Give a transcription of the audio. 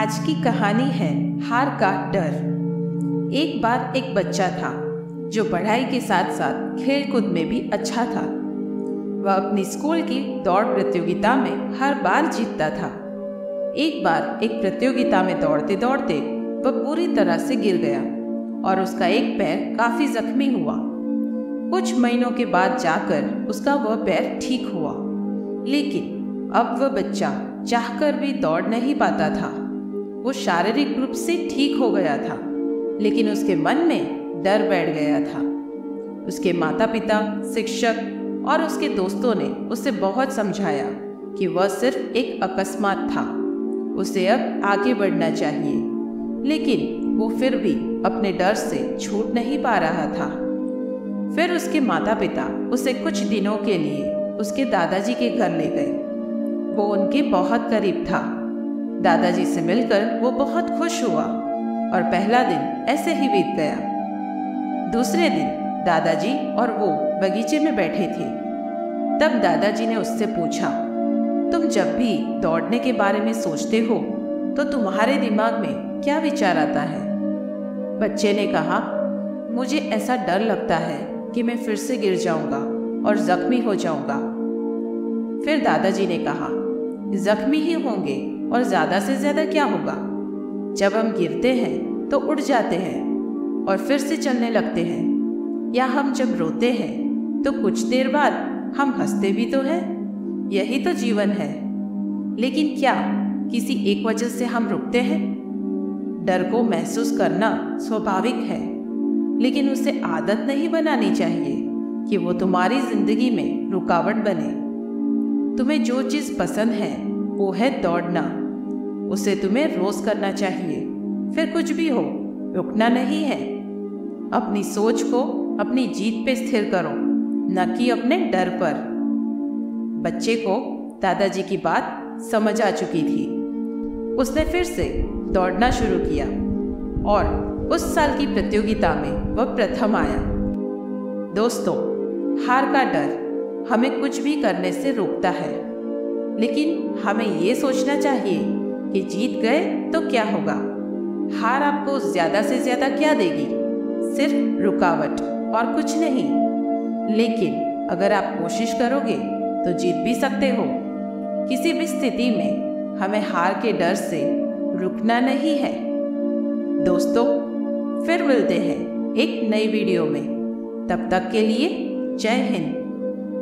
आज की कहानी है हार का डर। एक बार एक बच्चा था जो पढ़ाई के साथ साथ खेलकूद में भी अच्छा था। वह अपनी स्कूल की दौड़ प्रतियोगिता में हर बार जीतता था। एक बार एक प्रतियोगिता में दौड़ते दौड़ते वह पूरी तरह से गिर गया और उसका एक पैर काफी जख्मी हुआ। कुछ महीनों के बाद जाकर उसका वह पैर ठीक हुआ, लेकिन अब वह बच्चा चाहकर भी दौड़ नहीं पाता था। वो शारीरिक रूप से ठीक हो गया था, लेकिन उसके मन में डर बैठ गया था। उसके माता पिता, शिक्षक और उसके दोस्तों ने उसे बहुत समझाया कि वह सिर्फ एक अकस्मात था, उसे अब आगे बढ़ना चाहिए, लेकिन वो फिर भी अपने डर से छूट नहीं पा रहा था। फिर उसके माता पिता उसे कुछ दिनों के लिए उसके दादाजी के घर ले गए। वो उनके बहुत करीब था। दादाजी से मिलकर वो बहुत खुश हुआ और पहला दिन ऐसे ही बीत गया। दूसरे दिन दादाजी और वो बगीचे में बैठे थे। तब दादाजी ने उससे पूछा, तुम जब भी दौड़ने के बारे में सोचते हो तो तुम्हारे दिमाग में क्या विचार आता है? बच्चे ने कहा, मुझे ऐसा डर लगता है कि मैं फिर से गिर जाऊंगा और जख्मी हो जाऊंगा। फिर दादाजी ने कहा, जख्मी ही होंगे और ज़्यादा से ज़्यादा क्या होगा? जब हम गिरते हैं तो उठ जाते हैं और फिर से चलने लगते हैं, या हम जब रोते हैं तो कुछ देर बाद हम हंसते भी तो हैं। यही तो जीवन है। लेकिन क्या किसी एक वजह से हम रुकते हैं? डर को महसूस करना स्वाभाविक है, लेकिन उसे आदत नहीं बनानी चाहिए कि वो तुम्हारी जिंदगी में रुकावट बने। तुम्हें जो चीज़ पसंद है वो है दौड़ना। उसे तुम्हें रोज करना चाहिए, फिर कुछ भी हो, रुकना नहीं है। अपनी सोच को अपनी जीत पे स्थिर करो, न कि अपने डर पर। बच्चे को दादाजी की बात समझ आ चुकी थी। उसने फिर से दौड़ना शुरू किया और उस साल की प्रतियोगिता में वह प्रथम आया। दोस्तों, हार का डर हमें कुछ भी करने से रोकता है, लेकिन हमें ये सोचना चाहिए कि जीत गए तो क्या होगा। हार आपको ज़्यादा से ज़्यादा क्या देगी? सिर्फ रुकावट और कुछ नहीं। लेकिन अगर आप कोशिश करोगे तो जीत भी सकते हो। किसी भी स्थिति में हमें हार के डर से रुकना नहीं है। दोस्तों, फिर मिलते हैं एक नई वीडियो में। तब तक के लिए जय हिंद।